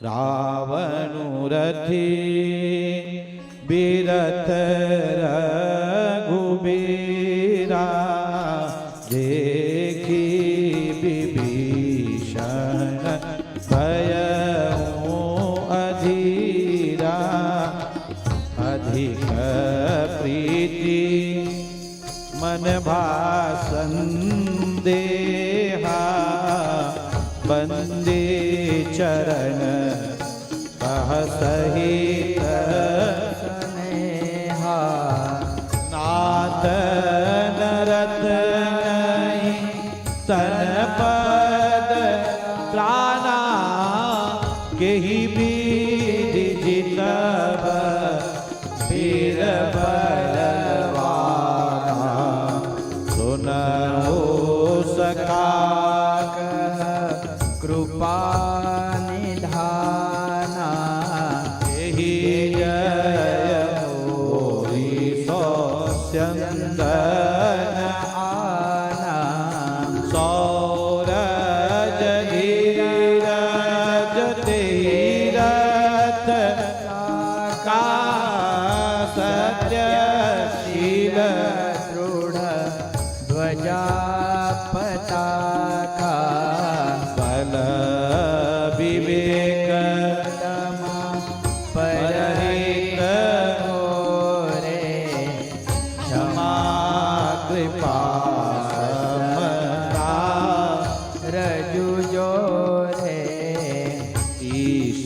रावणु रथी बिरथ रघुबीरा देखी विभीषण भयउ अधीरा अधिक प्रीति मन भासन देहा बंदे चरण कह सहित स्नेहा नाथ नरत नहीं तन पद त्राना केहि बीर जितब वीर बलवाना सुनहु सखा कृपा निधाना यही जय मोरी सो स्यंदन आना सौरज धीरज तीरथ का सत्यशील दृढ़ ध्वजा पताका विवेक परहित मोरे क्षमा कृपा समता रजु जोरे ईश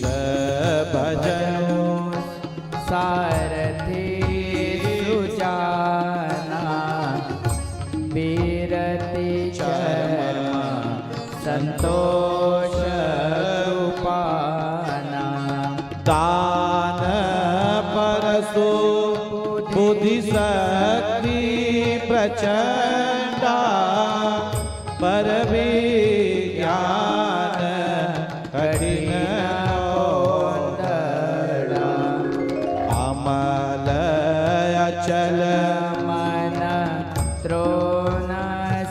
भजनु सारथी सुजाना बीरति चरण संतोष रूपाना दान परसु बुद्धि शक्ति प्रचंडा पर विज्ञान कठिन कोंदड़ा अमल अचल मन त्रोण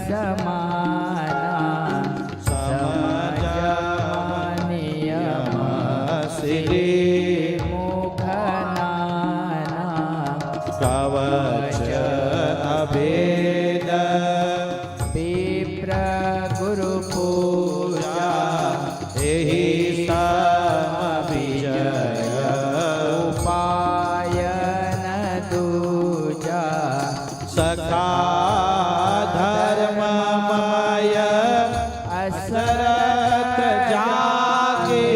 समाना मुखनाना कवच अभेद विप्र गुरु पूजा एहि सम विजय उपायन दूजा सखा धर्ममय असरत जागे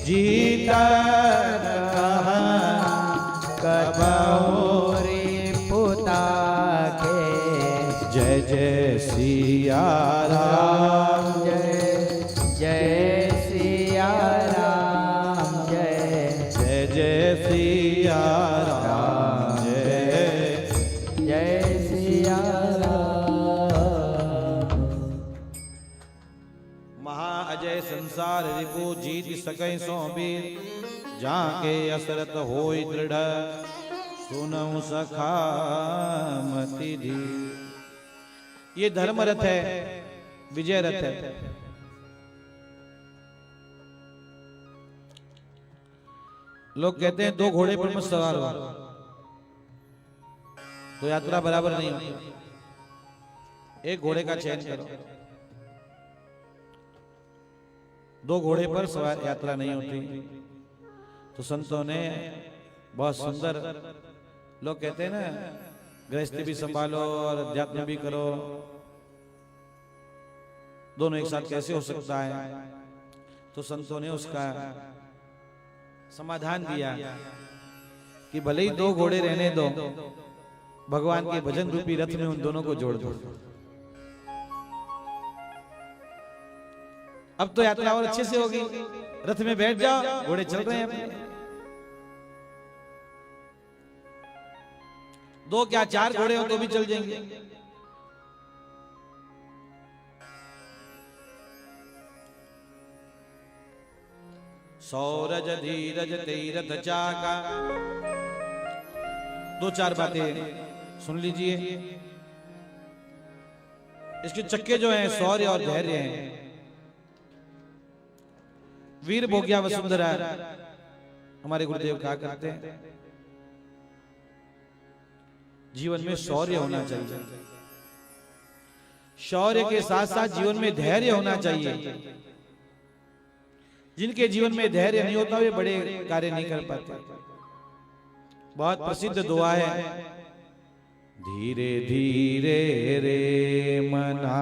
जीतन कबहुरी पुता के जय जय सिया राम जय जय सिया राम जय जय जय सिया राम जय जय सिया राम। महाअजय संसार रिपु जीत सकै सो वीर जाके असरत होई दृढ़ सुनऊ सखा मति धीर। ये धर्म रथ है, विजय रथ है। लोग कहते हैं दो घोड़े पर मत सवार हो तो यात्रा बराबर नहीं होती। एक घोड़े का चयन करो। दो घोड़े पर सवार यात्रा नहीं होती। तो संतों ने बहुत सुंदर, लोग कहते हैं ना गृहस्थी भी संभालो और अध्यात्म भी करो, दोनों एक साथ कैसे हो सकता है। तो संतों ने उसका समाधान दिया कि भले ही दो घोड़े रहने दो, भगवान के भजन रूपी रथ में उन दोनों को जोड़ दो। अब तो यात्रा और अच्छे से होगी। रथ में बैठ जाओ, घोड़े चल रहे हैं अपने। दो क्या चार घोड़े हो तो भी चल जाएंगे। सौरज धीरज तीरथ चाका। दो चार बातें सुन लीजिए। इसके चक्के जो हैं शौर्य और धैर्य हैं। वीर भोग्या वसुंधरा हमारे गुरुदेव कहा करते हैं जीवन में शौर्य होना चाहिए, शौर्य के साथ साथ जीवन में धैर्य होना चाहिए। जिनके जीवन में धैर्य नहीं होता वे बड़े कार्य नहीं कर पाते। बहुत प्रसिद्ध दुआ है, धीरे धीरे रे मना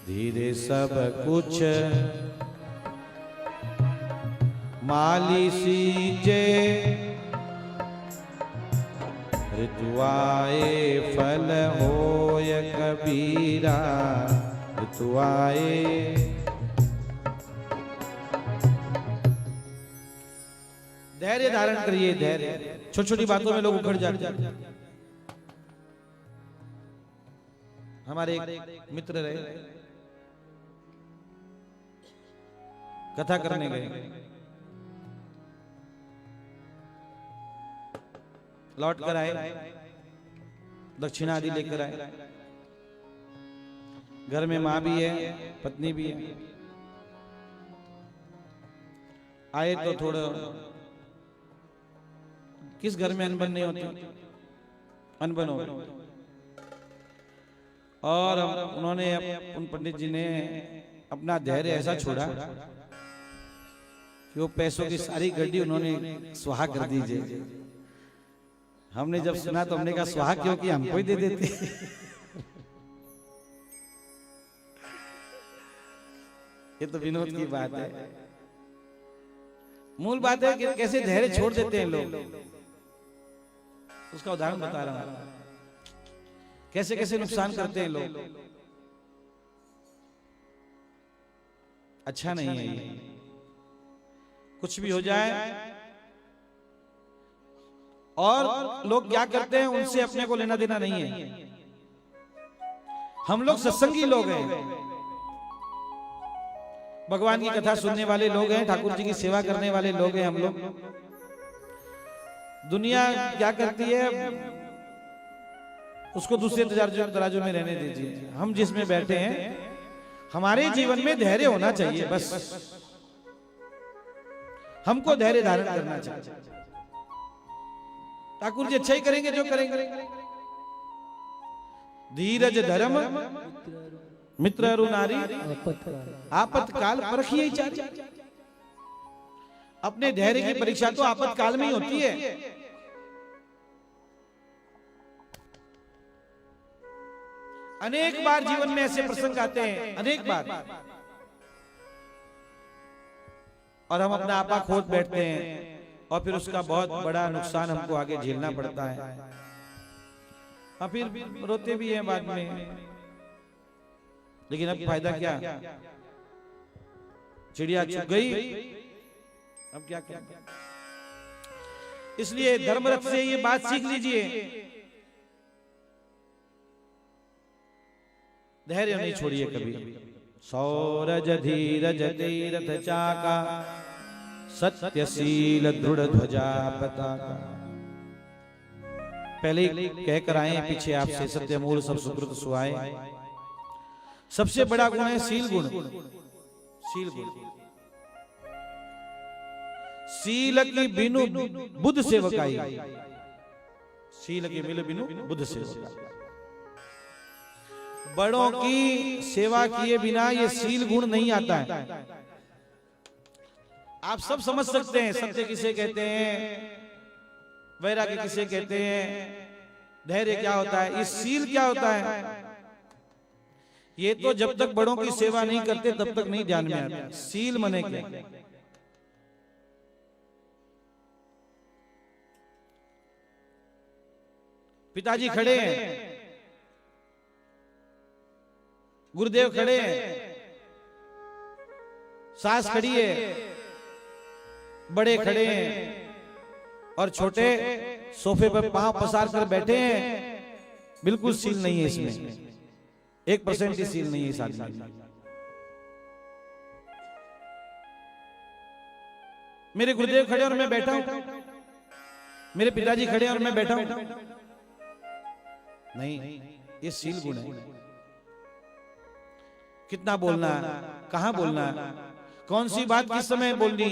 धीरे सब कुछ माली सींचे ऋतु आए फल होय कबीरा ऋतु आए। धैर्य धारण करिए, धैर्य। छोटी छोटी बातों में लोग उखड़ जाते हैं। हमारे एक मित्र रहे, कथा करने गए, लौट कर आए, दक्षिणा आदि लेकर आए। घर में माँ भी है, पत्नी भी है। आए तो थोड़ा, किस घर में अनबन नहीं होती, अनबन हो गई। और उन्होंने उन पंडित जी ने अपना धैर्य ऐसा छोड़ा कि वो पैसों की सारी गड्डी उन्होंने स्वाहा कर दीजिए। हमने जब सुना तो हमने कहा स्वाहा क्यों कि हमको ही दे देते। ये तो विनोद की बात है। मूल बात है कि कैसे धैर्य छोड़ देते हैं लोग, उसका उदाहरण बता रहा हूं। कैसे कैसे नुकसान करते हैं लोग। अच्छा नहीं है ये। कुछ भी हो जाए और लोग क्या करते हैं उनसे अपने को लेना देना नहीं है। हम लोग सत्संगी लोग हैं, भगवान की कथा सुनने वाले लोग हैं, ठाकुर जी की सेवा करने वाले लोग हैं हम लोग। दुनिया क्या करती है उसको दूसरे तराजू में रहने दीजिए। हम जिसमें बैठे हैं हमारे जीवन में धैर्य होना चाहिए, बस हमको धैर्य धारण करना चाहिए। ठाकुर जी अच्छा ही करेंगे जो करेंगे। धीरज धर्म मित्र अरु नारी आपातकाल परखिए चारी। अपने धैर्य की परीक्षा तो आपातकाल में ही होती है। अनेक बार जीवन में ऐसे प्रसंग आते हैं, अनेक बार, और हम अपना आपा खोद बैठते हैं और फिर उसका बहुत बड़ा नुकसान हमको आगे झेलना पड़ता है। हाँ, फिर रोते भी हैं बाद में, लेकिन अब फायदा क्या, चिड़िया चुग गई, अब क्या क्या। इसलिए धर्मरथ से ये बात सीख लीजिए, धैर्य नहीं छोड़िए कभी। सौरज धीरज तीरथ चाका सत्यशील दृढ़ ध्वजा पताका। पहले कहकर आए पीछे आपसे सत्यमूल सब सुकृत सुहाए। सबसे बड़ा गुण है शील गुण। शील गुण, शील की बिनु बुद्ध सेवकाई। शील की मिल बिनु बुद्ध सेवकाई। बड़ों की सेवा किए बिना ये शील गुण नहीं आता है। आप सब समझ सकते हैं सत्य किसे कहते हैं, वैराग्य किसे कहते हैं, धैर्य क्या होता है, ये शील क्या होता है। ये तो जब तक बड़ों की सेवा नहीं करते तब तक नहीं ध्यान में आता। शील मने क्या, पिताजी खड़े हैं, गुरुदेव खड़े हैं, सास खड़ी है, बड़े खड़े हैं और छोटे सोफे पर पांव पसार कर बैठे हैं। बिल्कुल सील नहीं है इसमें, 1% की सील नहीं है इस आदमी में। मेरे गुरुदेव खड़े और मैं बैठा हूं, मेरे पिताजी खड़े और मैं बैठा हूं, नहीं, ये सील गुण है। कितना बोलना, कहां बोलना, कौन सी बात किस समय बोलनी,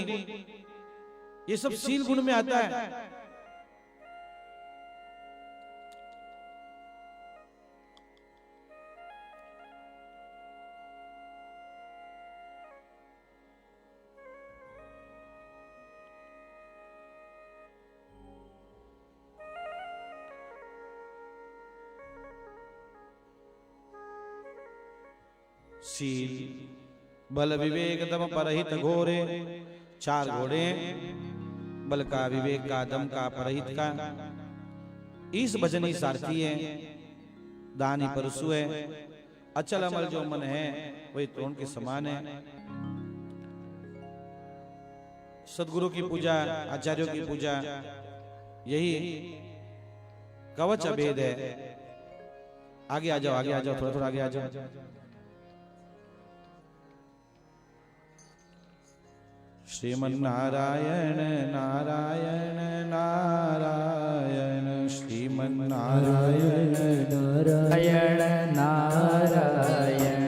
ये सब शील गुण में आता है। शील बल विवेक दम परहित घोरे, 4 घोड़े, बल का, विवेक का, दम का, परहित का। ईस भजनी सारथी है, दानी परसु है, अचल अमल जो मन है वही तोरण के समान है। सदगुरु की पूजा, आचार्यों की पूजा, यही कवच अभेद है। आगे आ जाओ, आगे आ जाओ, थोड़ा थोड़ा आगे आ जाओ। श्रीमन्नारायण नारायण नारायण, श्रीमन्नारायण नारायण नारायण,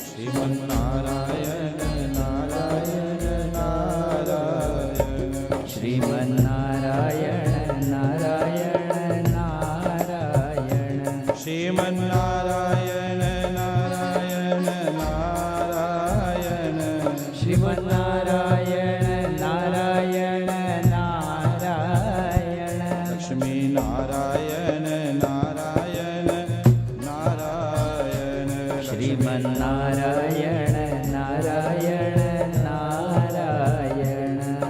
श्रीमन्नारायण नारायण नारायण, श्रीमन्नारायण नारायण नारायण, श्रीमन्नारायण